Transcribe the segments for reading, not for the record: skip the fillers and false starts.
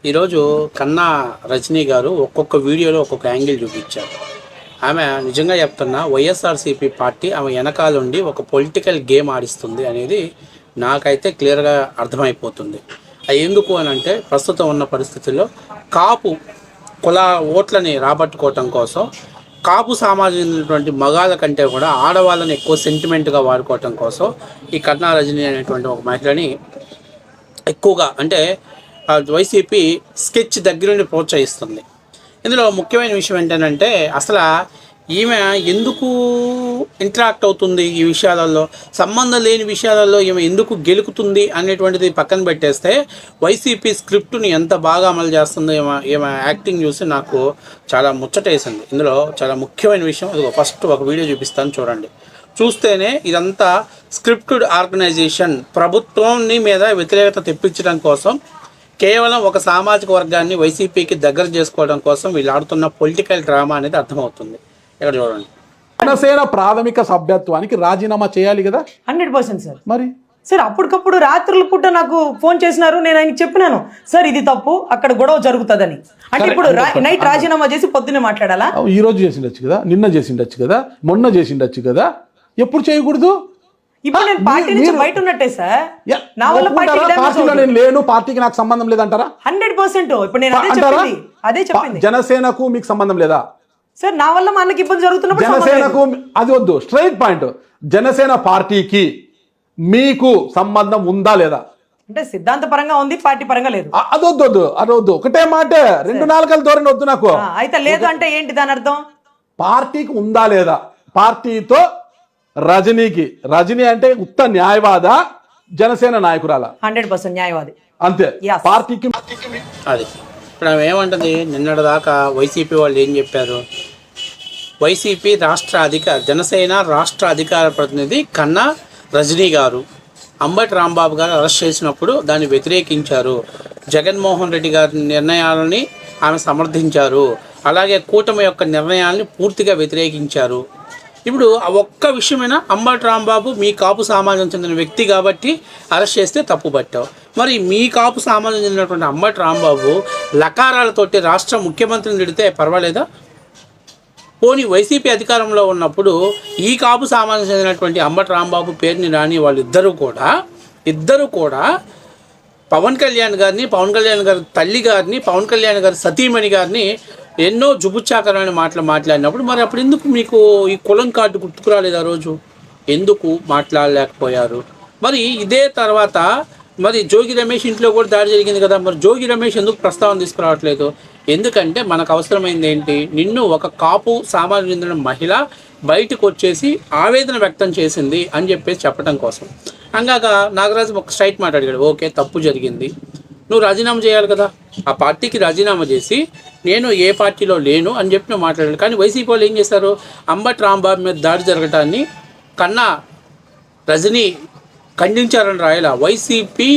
ఈరోజు కన్నా రజనీ గారు ఒక్కొక్క వీడియోలో ఒక్కొక్క యాంగిల్ చూపించారు. ఆమె నిజంగా చెప్తున్నా వైఎస్ఆర్సీపీ పార్టీ ఆమె వెనకాలండి ఒక పొలిటికల్ గేమ్ ఆడిస్తుంది అనేది నాకైతే క్లియర్గా అర్థమైపోతుంది. అది ఎందుకు అని అంటే ప్రస్తుతం ఉన్న పరిస్థితుల్లో కాపు కుల ఓట్లని రాబట్టుకోవటం కోసం కాపు సామాజికమైనటువంటి మగాళ్ళ కంటే కూడా ఆడవాళ్ళని ఎక్కువ సెంటిమెంట్గా వాడుకోవటం కోసం ఈ కన్నా రజనీ అనేటువంటి ఒక మహిళని ఎక్కువగా అంటే వైసీపీ స్కెచ్ దగ్గరుండి ప్రోత్సహిస్తుంది. ఇందులో ముఖ్యమైన విషయం ఏంటంటే అసలు ఈమె ఎందుకు ఇంటరాక్ట్ అవుతుంది, ఈ విషయాలలో సంబంధం లేని విషయాలలో ఈమె ఎందుకు గెలుకుతుంది అనేటువంటిది పక్కన పెట్టేస్తే వైసీపీ స్క్రిప్ట్ని ఎంత బాగా అమలు చేస్తుందో ఈమె యాక్టింగ్ చూసి నాకు చాలా ముచ్చటేసింది. ఇందులో చాలా ముఖ్యమైన విషయం ఇది. ఫస్ట్ ఒక వీడియో చూపిస్తాను, చూడండి. చూస్తేనే ఇదంతా స్క్రిప్టెడ్ ఆర్గనైజేషన్, ప్రభుత్వాన్ని మీద వ్యతిరేకత తెప్పించడం కోసం, కేవలం ఒక సామాజిక వర్గాన్ని వైసీపీకి దగ్గర చేసుకోవడం కోసం వీళ్ళు ఆడుతున్న పొలిటికల్ డ్రామా అనేది అర్థమవుతుంది. ఇక్కడ చూడండి. జనసేన ప్రాథమిక సభ్యత్వానికి రాజీనామా చేయాలి కదా. 100% సార్. మరి సార్ అప్పటికప్పుడు రాత్రుల పూట నాకు ఫోన్ చేసినారు, నేను ఆయనకి చెప్పినాను సార్ ఇది తప్పు, అక్కడ గొడవ జరుగుతుందని. అంటే ఇప్పుడు నైట్ రాజీనామా చేసి పొద్దున్నే మాట్లాడాలా? ఈ రోజు చేసిండొచ్చు కదా, నిన్న చేసిండొచ్చు కదా, మొన్న చేసిండొచ్చు కదా, ఎప్పుడు చేయకూడదు? ఇప్పుడు నేను పార్టీ నుంచి బయట ఉన్నట్టే సార్. నా వల్ల పార్టీలో నేను లేను, పార్టీకి నాకు సంబంధం లేదంటారా? 100%. ఇప్పుడు నేను అదే చెప్పింది. జనసేనకు మీకు సంబంధం లేదా సార్? నా వల్ల మా అన్నకి ఇబ్బంది జరుగుతున్నప్పుడు జనసేనకు అది వద్దు, స్ట్రైట్ పాయింట్. జనసేన పార్టీకి మీకు సంబంధం ఉందా లేదా? అంటే సిద్ధాంత పరంగా ఉంది, పార్టీ పరంగా లేదు. అదొద్దు, ఒకటే మాట, 2 నాలుకల ధోరణి వద్దు నాకు. అయితే లేదు అంటే ఏంటి దాని అర్థం? పార్టీకి ఉందా లేదా? పార్టీతో రజనీ అంటే ఉత్త న్యాయవాద, జనసేన నాయకురాల? 100% న్యాయవాది అంతే. పార్టీకి అది ఇప్పుడు ఆమె ఏమంటుంది, నిన్నటిదాకా వైసీపీ వాళ్ళు ఏం చెప్పారు, వైసీపీ జనసేన రాష్ట్ర అధికార ప్రతినిధి కన్నా రజనీ గారు అంబటి రాంబాబు గారు అరెస్ట్ చేసినప్పుడు దాన్ని వ్యతిరేకించారు, జగన్మోహన్ రెడ్డి గారి నిర్ణయాలని ఆమె సమర్థించారు, అలాగే కూటమి యొక్క నిర్ణయాలని పూర్తిగా వ్యతిరేకించారు. ఇప్పుడు ఆ ఒక్క విషయమైనా అంబటి రాంబాబు మీ కాపు సమాజం చెందిన వ్యక్తి కాబట్టి అరెస్ట్ చేస్తే తప్పు పట్టావు. మరి మీ కాపు సమాజం చెందినటువంటి అంబటి రాంబాబు లకారాలతోటి రాష్ట్ర ముఖ్యమంత్రిని తిడితే పర్వాలేదా? పోనీ వైసీపీ అధికారంలో ఉన్నప్పుడు ఈ కాపు సమాజం చెందినటువంటి అంబటి రాంబాబు పేరుని రాని వాళ్ళిద్దరూ కూడా పవన్ కళ్యాణ్ గారిని, పవన్ కళ్యాణ్ గారి తల్లి గారిని, పవన్ కళ్యాణ్ గారి సతీమణి గారిని ఎన్నో జుబుచ్చాకరమైన మాటలు మాట్లాడినప్పుడు మరి అప్పుడు ఎందుకు మీకు ఈ కులం కార్డు గుర్తుకు రాలేదు? ఆ రోజు ఎందుకు మాట్లాడలేకపోయారు? మరి ఇదే తర్వాత మరి జోగి రమేష్ ఇంట్లో కూడా దాడి జరిగింది కదా, మరి జోగి రమేష్ ఎందుకు ప్రస్తావన తీసుకురావట్లేదు? ఎందుకంటే మనకు అవసరమైంది ఏంటి, నిన్ను ఒక కాపు సామాజిక చెందిన మహిళ బయటకు వచ్చేసి ఆవేదన వ్యక్తం చేసింది అని చెప్పేసి చెప్పడం కోసం. అంగాక నాగరాజు ఒక స్ట్రైట్ మాట అడిగాడు, ఓకే తప్పు జరిగింది, నువ్వు రాజీనామా చేయాలి కదా, ఆ పార్టీకి రాజీనామా చేసి నేను ఏ పార్టీలో లేను అని చెప్పి నువ్వు మాట్లాడాడు. కానీ వైసీపీ వాళ్ళు ఏం చేశారు, అంబటి రాంబాబు మీద దాడి జరగటాన్ని కన్నా రజనీ ఖండించారని రాయాల, వైసీపీ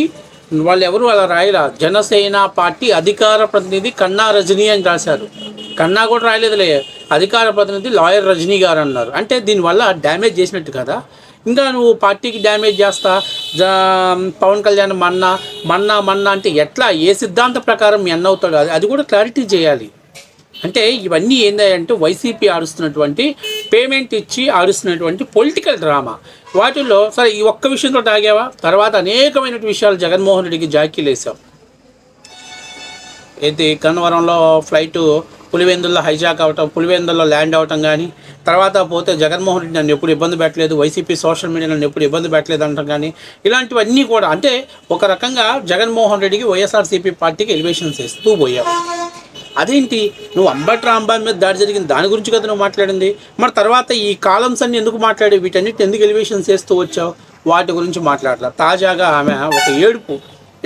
వాళ్ళు ఎవరు అలా రాయాల, జనసేన పార్టీ అధికార ప్రతినిధి కన్నా రజనీ అని రాశారు. కన్నా కూడా రాయలేదులే, అధికార ప్రతినిధి లాయర్ రజనీ గారు అన్నారు. అంటే దీనివల్ల డ్యామేజ్ చేసినట్టు కదా. ఇంకా నువ్వు పార్టీకి డ్యామేజ్ చేస్తా, పవన్ కళ్యాణ్ మన్నా అంటే ఎట్లా, ఏ సిద్ధాంత ప్రకారం మీ అన్న అవుతాడు? అది కూడా క్లారిటీ చేయాలి. అంటే ఇవన్నీ ఏంటంటే వైసీపీ ఆడుస్తున్నటువంటి పేమెంట్ ఇచ్చి ఆడుస్తున్నటువంటి పొలిటికల్ డ్రామా. వాటిల్లో సరే ఈ ఒక్క విషయంతో తాగావా, తర్వాత అనేకమైన విషయాలు జగన్మోహన్ రెడ్డికి జాకీలు వేసావు. అయితే గన్నవరంలో ఫ్లైటు పులివెందుల్లో హైజాక్ అవటం, పులివెందుల్లో ల్యాండ్ అవటం, కానీ తర్వాత పోతే జగన్మోహన్ రెడ్డి నన్ను ఎప్పుడు ఇబ్బంది పెట్టలేదు, వైసీపీ సోషల్ మీడియా నన్ను ఎప్పుడు ఇబ్బంది పెట్టలేదు అంటాం. కానీ ఇలాంటివన్నీ కూడా అంటే ఒక రకంగా జగన్మోహన్ రెడ్డికి వైఎస్ఆర్సీపీ పార్టీకి ఎలివేషన్స్ ఇస్తూ పోయావు. అదేంటి, నువ్వు అంబటి రాంబాబు మీద దాడి జరిగింది దాని గురించి కదా నువ్వు మాట్లాడింది, మరి తర్వాత ఈ కాలమ్స్ అన్ని ఎందుకు మాట్లాడేవి, వీటన్నిటిని ఎందుకు ఎలివేషన్స్ చేస్తూ వచ్చావు? వాటి గురించి మాట్లాడలా. తాజాగా ఆమె ఒక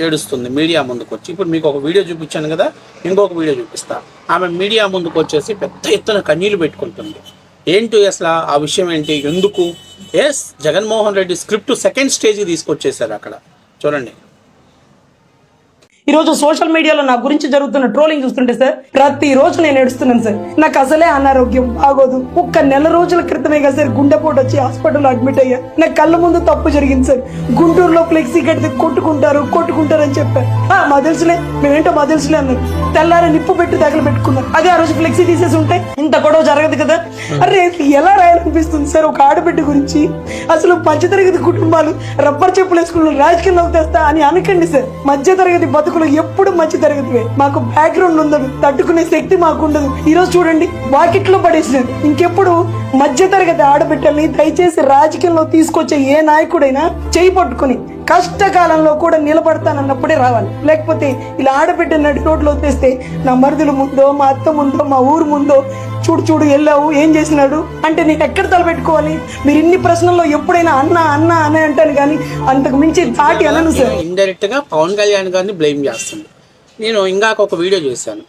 ఏడుస్తుంది మీడియా ముందుకు వచ్చి. ఇప్పుడు మీకు ఒక వీడియో చూపించాను కదా, ఇంకొక వీడియో చూపిస్తా. ఆమె మీడియా ముందుకు వచ్చేసి పెద్ద ఎత్తున కన్నీళ్లు పెట్టుకుంటుంది. ఏంటి అసలు ఆ విషయం ఏంటి, ఎందుకు? జగన్మోహన్ రెడ్డి స్క్రిప్ట్ సెకండ్ స్టేజ్కి తీసుకొచ్చేసారు. అక్కడ చూడండి. ఈరోజు సోషల్ మీడియాలో నా గురించి జరుగుతున్న ట్రోలింగ్ చూస్తుంటే సార్ ప్రతిరోజు నేను ఏడుస్తున్నాను సార్. నాకు అసలే అనారోగ్యం బాగోదు. ఒక్క నెల రోజుల క్రితమే కదా సార్ గుండెపోటు వచ్చి హాస్పిటల్లో అడ్మిట్ అయ్యా. నా కళ్ళ ముందు తప్పు జరిగింది సార్. గుంటూరులో ఫ్లెక్సీ కడితే కొట్టుకుంటారు అని చెప్పారు. మా తెలుసులే, మేమేంటో మా తెలుసులే అన్నారు. తెల్లారి నిప్పు పెట్టి తగలబెట్టుకున్నారు. అదే ఆ రోజు ఫ్లెక్సీ తీసేసి ఉంటే ఇంత గొడవ జరగదు కదా. అరే ఎలా రాయాలనిపిస్తుంది సార్ ఒక ఆడబిడ్డ గురించి. అసలు మధ్యతరగతి కుటుంబాలు రబ్బర్ చెప్పులు వేసుకున్న రాజకీయంలోకి తెస్తా అని అనకండి సార్. మధ్యతరగతి బతుకులు ఎప్పుడు మధ్యతరగతివే. మాకు బ్యాక్గ్రౌండ్ ఉండదు, తట్టుకునే శక్తి మాకు ఉండదు. ఈ రోజు చూడండి వాకిట్లో పడేసినారు. ఇంకెప్పుడు మధ్యతరగతి ఆడబిడ్డల్ని దయచేసి రాజకీయంలో తీసుకొచ్చే ఏ నాయకుడైనా చేయి పట్టుకుని కష్టకాలంలో కూడా నిలబడతానన్నప్పుడే రావాలి. లేకపోతే ఇలా ఆడబిడ్డ నడి రోడ్లో తెస్తే నా మరుదుల ముందో, మా అత్త ముందో, మా ఊరు ముందో చూడు వెళ్ళావు ఏం చేసినాడు అంటే నేను ఎక్కడ తలపెట్టుకోవాలి? మీరు ఇన్ని ప్రశ్నల్లో ఎప్పుడైనా అన్న అనే అంటాను కానీ అంతకు మించి దాటి అనను సార్. ఇండైరెక్ట్ గా పవన్ కళ్యాణ్ గారిని బ్లేమ్ చేస్తుంది. నేను ఇందాక ఒక వీడియో చేశాను.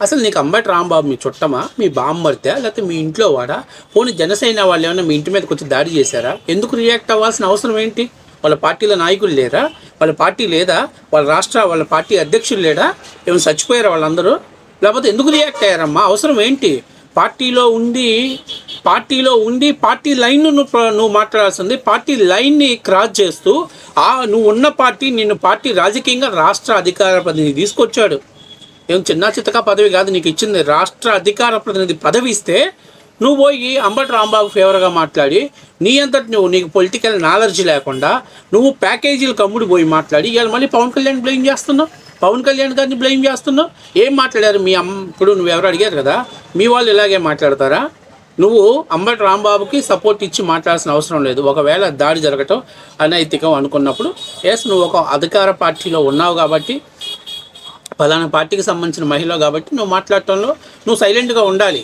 అసలు నీకు అంబటి రాంబాబు మీ చుట్టమా, మీ బామ్మర్తే, లేకపోతే మీ ఇంట్లో వాడా? పోనీ జనసేన వాళ్ళు ఏమైనా మీ ఇంటి మీదకి వచ్చి దాడి చేశారా? ఎందుకు రియాక్ట్ అవ్వాల్సిన అవసరం ఏంటి? వాళ్ళ పార్టీలో నాయకులు లేరా? వాళ్ళ పార్టీ లేదా? వాళ్ళ పార్టీ అధ్యక్షులు లేడా? ఏమైనా చచ్చిపోయారా వాళ్ళందరూ? లేకపోతే ఎందుకు రియాక్ట్ అయ్యారమ్మా? అవసరం ఏంటి? పార్టీలో ఉండి పార్టీ లైన్ నువ్వు మాట్లాడాల్సింది. పార్టీ లైన్ని క్రాస్ చేస్తూ నువ్వు ఉన్న పార్టీ నిన్ను పార్టీ రాజకీయంగా రాష్ట్ర అధికార ప్రతినిధి తీసుకొచ్చాడు. ఏం చిన్న చిత్తక పదవి కాదు నీకు ఇచ్చింది. రాష్ట్ర అధికార ప్రతినిధి పదవి ఇస్తే నువ్వు పోయి అంబటి రాంబాబు ఫేవర్గా మాట్లాడి నీకు పొలిటికల్ నాలెడ్జ్ లేకుండా నువ్వు ప్యాకేజీలు కమ్ముడు పోయి మాట్లాడి ఇవాళ మళ్ళీ పవన్ కళ్యాణ్ బ్లేమ్ చేస్తున్నావు. పవన్ కళ్యాణ్ గారిని బ్లేమ్ చేస్తున్నావు. ఏం మాట్లాడారు మీ ఇప్పుడు నువ్వు ఎవరు అడిగారు కదా, మీ వాళ్ళు ఇలాగే మాట్లాడతారా? నువ్వు అంబటి రాంబాబుకి సపోర్ట్ ఇచ్చి మాట్లాడాల్సిన అవసరం లేదు. ఒకవేళ దాడి జరగటం అనైతికం అనుకున్నప్పుడు నువ్వు ఒక అధికార పార్టీలో ఉన్నావు కాబట్టి, ఫలానా పార్టీకి సంబంధించిన మహిళ కాబట్టి నువ్వు మాట్లాడటంలో నువ్వు సైలెంట్గా ఉండాలి.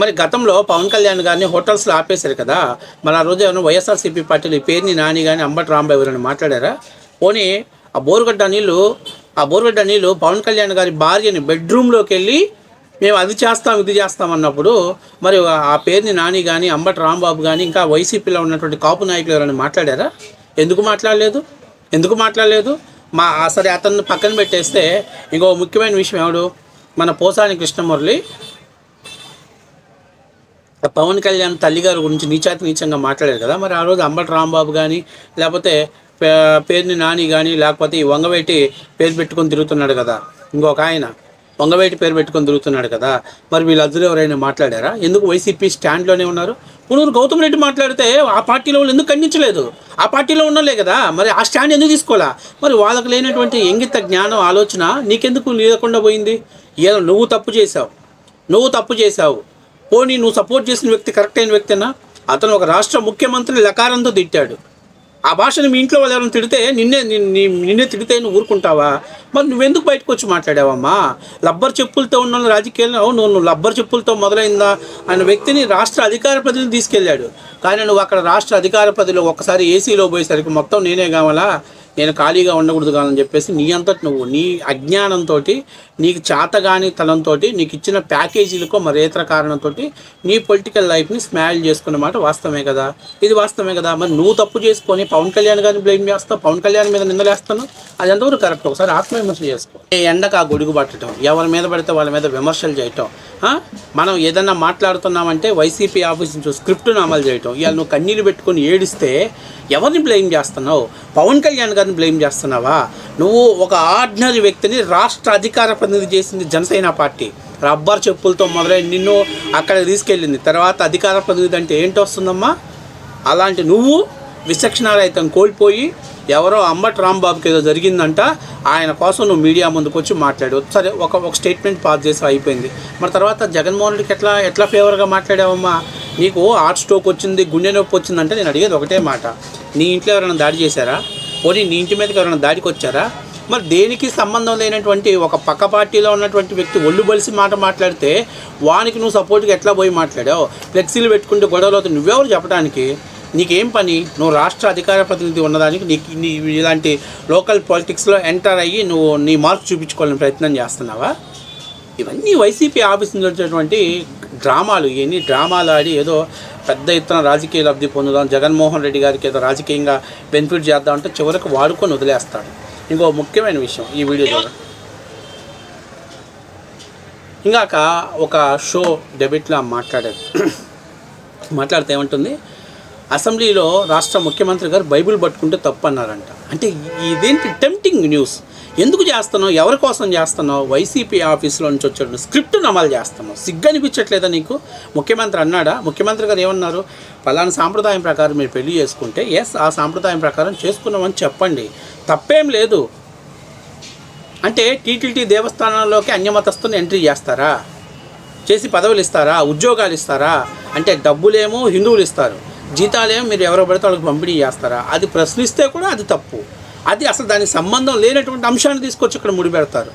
మరి గతంలో పవన్ కళ్యాణ్ గారిని హోటల్స్లో ఆపేశారు కదా, మరి ఆ రోజు ఏమైనా వైఎస్ఆర్సీపీ పార్టీలు ఈ పేరుని నాని కానీ అంబటి రాంబాబు ఎవరైనా మాట్లాడారా? పోనీ ఆ బోరుగడ్డ నీళ్ళు పవన్ కళ్యాణ్ గారి భార్యని బెడ్రూమ్లోకి వెళ్ళి మేము అది చేస్తాం ఇది చేస్తాం అన్నప్పుడు మరి ఆ పేరుని నాని కానీ అంబటి రాంబాబు కానీ ఇంకా వైసీపీలో ఉన్నటువంటి కాపు నాయకులు ఎవరైనా మాట్లాడారా? ఎందుకు మాట్లాడలేదు? సరే అతన్ని పక్కన పెట్టేస్తే ఇంకో ముఖ్యమైన విషయం ఎవడు, మన పోసాని కృష్ణమురళి పవన్ కళ్యాణ్ తల్లిగారి గురించి నీచంగా మాట్లాడారు కదా. మరి ఆ రోజు అంబటి రాంబాబు కానీ లేకపోతే పేరుని నాని కానీ లేకపోతే ఈ వంగవేటి పేరు పెట్టుకొని తిరుగుతున్నాడు కదా, ఇంకొక ఆయన వంగవేటి పేరు పెట్టుకొని తిరుగుతున్నాడు కదా, మరి వీళ్ళందరూ ఎవరైనా మాట్లాడారా? ఎందుకు వైసీపీ స్టాండ్లోనే ఉన్నారు? పునూరు గౌతమ్ రెడ్డి మాట్లాడితే ఆ పార్టీలో వాళ్ళు ఎందుకు ఖండించలేదు? ఆ పార్టీలో ఉన్నలే కదా, మరి ఆ స్టాండ్ ఎందుకు తీసుకోవాలా? మరి వాళ్ళకి లేనటువంటి ఇంగిత జ్ఞానం ఆలోచన నీకెందుకు లేకుండా పోయింది? ఇలా నువ్వు తప్పు చేశావు. పోనీ నువ్వు సపోర్ట్ చేసిన వ్యక్తి కరెక్ట్ అయిన వ్యక్తినా? అతను ఒక రాష్ట్ర ముఖ్యమంత్రి లకారంతో తిట్టాడు. ఆ భాషను మీ ఇంట్లో వాళ్ళు ఎవరైనా తిడితే నిన్నే తిడితే నువ్వు ఊరుకుంటావా? మరి నువ్వెందుకు బయటకు వచ్చి మాట్లాడావమ్మా? లబ్బర్ చెప్పులతో ఉన్న రాజకీయాల్లో నువ్వు లబ్బర్ చెప్పులతో మొదలైందా అన్న వ్యక్తిని రాష్ట్ర అధికార ప్రతినిధి తీసుకెళ్ళాడు. కానీ నువ్వు అక్కడ రాష్ట్ర అధికార ప్రతిలో ఒక్కసారి ఏసీలో పోయేసరికి మొత్తం నేనే కావాలా, నేను ఖాళీగా ఉండకూడదు కావాలని చెప్పేసి నీ అంతటి నువ్వు నీ అజ్ఞానంతో, నీకు చేతగాని తలంతో, నీకు ఇచ్చిన ప్యాకేజీలకో మరేతర కారణంతో నీ పొలిటికల్ లైఫ్ని స్మాల్ చేసుకున్న మాట వాస్తవమే కదా. ఇది వాస్తవమే కదా. మరి నువ్వు తప్పు చేసుకొని పవన్ కళ్యాణ్ గారిని బ్లేమ్ చేస్తావు, పవన్ కళ్యాణ్ మీద నిందలేస్తాను, అది ఎంతవరకు కరెక్ట్? ఒకసారి ఆత్మవిమర్శ చేసుకో. ఎండకు ఆ గొడుగు పట్టడం, ఎవరి మీద పడితే వాళ్ళ మీద విమర్శలు చేయటం, మనం ఏదన్నా మాట్లాడుతున్నామంటే వైసీపీ ఆఫీస్ నుంచి స్క్రిప్ట్ను అమలు చేయటం, ఇవాళ నువ్వు కన్నీళ్ళు పెట్టుకొని ఏడిస్తే ఎవరిని బ్లేమ్ చేస్తున్నావు? పవన్ కళ్యాణ్ గారిని బ్లేమ్ చేస్తున్నావా? నువ్వు ఒక ఆర్డినరీ వ్యక్తిని రాష్ట్ర అధికార ప్రతినిధి చేసింది జనసేన పార్టీ. రబ్బర్ చెప్పులతో మొదలై నిన్ను అక్కడికి తీసుకెళ్ళింది. తర్వాత అధికార ప్రతినిధి అంటే ఏంటి వస్తుందమ్మా? అలాంటి నువ్వు విచక్షణారహితం కోల్పోయి ఎవరో అంబటి రాంబాబుకి ఏదో జరిగిందంట, ఆయన కోసం నువ్వు మీడియా ముందుకు వచ్చి మాట్లాడు. సరే ఒక స్టేట్మెంట్ పాస్ చేసి అయిపోయింది. మరి తర్వాత జగన్మోహన్ రెడ్డికి ఎట్లా ఫేవర్గా మాట్లాడావమ్మా? నీకు హార్ట్ స్ట్రోక్ వచ్చింది, గుండె నొప్పి వచ్చిందంటే నేను అడిగేది ఒకటే మాట, నీ ఇంట్లో ఎవరైనా దాడి చేశారా? పోనీ నీ ఇంటి మీదకి ఎవరైనా దాడికి వచ్చారా? మరి దేనికి సంబంధం లేనటువంటి ఒక పక్క పార్టీలో ఉన్నటువంటి వ్యక్తి ఒళ్ళు బలిసి మాట్లాడితే వానికి నువ్వు సపోర్ట్గా ఎట్లా పోయి మాట్లాడావు? ఫ్లెక్సీలు పెట్టుకుంటే గొడవలు నువ్వెవరు చెప్పడానికి? నీకేం పని? నువ్వు రాష్ట్ర అధికార ప్రతినిధి ఉన్నదానికి నీ ఇలాంటి లోకల్ పాలిటిక్స్లో ఎంటర్ అయ్యి నువ్వు నీ మార్క్ చూపించుకోవాలని ప్రయత్నం చేస్తున్నావా? ఇవన్నీ వైసీపీ ఆఫీస్ నుంచి వచ్చేటువంటి డ్రామాలు. ఇవన్నీ డ్రామాలు ఆడి ఏదో పెద్ద ఎత్తున రాజకీయ లబ్ధి పొందుదాం, జగన్మోహన్ రెడ్డి గారికి ఏదో రాజకీయంగా బెనిఫిట్ చేద్దామంటే చివరికి వాడుకొని వదిలేస్తాడు. ఇంకో ముఖ్యమైన విషయం ఈ వీడియో చూడండి. ఇందాక ఒక షో డెబిట్లో మాట్లాడారు. మాట్లాడితే ఏమంటుంది, అసెంబ్లీలో రాష్ట్ర ముఖ్యమంత్రి గారు బైబిల్ పట్టుకుంటే తప్పు అన్నారంట. అంటే ఇదేంటి టెంప్టింగ్ న్యూస్? ఎందుకు చేస్తున్నావు? ఎవరి కోసం చేస్తున్నావు? వైసీపీ ఆఫీస్లో నుంచి వచ్చాడు, స్క్రిప్ట్ను అమలు చేస్తున్నావు. సిగ్గు అనిపించట్లేదా నీకు? ముఖ్యమంత్రి అన్నాడా? ముఖ్యమంత్రి గారు ఏమన్నారు? పలానా సాంప్రదాయం ప్రకారం మీరు పెళ్లి చేసుకుంటే ఎస్ ఆ సాంప్రదాయం ప్రకారం చేసుకున్నామని చెప్పండి, తప్పేం లేదు. అంటే టీటీడీ దేవస్థానంలోకి అన్యమతస్తుని ఎంట్రీ చేస్తారా? చేసి పదవులు ఇస్తారా? ఉద్యోగాలు ఇస్తారా? అంటే డబ్బులేమో హిందువులు ఇస్తారు, జీతాలేమో మీరు ఎవరో పడితే వాళ్ళకి పంపిణీ చేస్తారా? అది ప్రశ్నిస్తే కూడా అది తప్పు. అది అసలు దానికి సంబంధం లేనటువంటి అంశాన్ని తీసుకొచ్చి ఇక్కడ ముడిపెడతారు.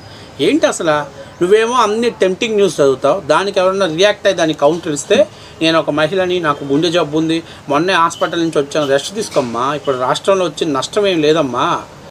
ఏంటి అసలు? నువ్వేమో అన్ని టెంప్టింగ్ న్యూస్ చదువుతావు, దానికి ఎవరన్నా రియాక్ట్ అయ్యి దానికి కౌంటర్ ఇస్తే, నేను ఒక మహిళని, నాకు గుండె జబ్బు ఉంది, మొన్నే హాస్పిటల్ నుంచి వచ్చాను, రెస్ట్ తీసుకోమ్మా, ఇప్పుడు రాష్ట్రంలో వచ్చిన నష్టం ఏం లేదమ్మా,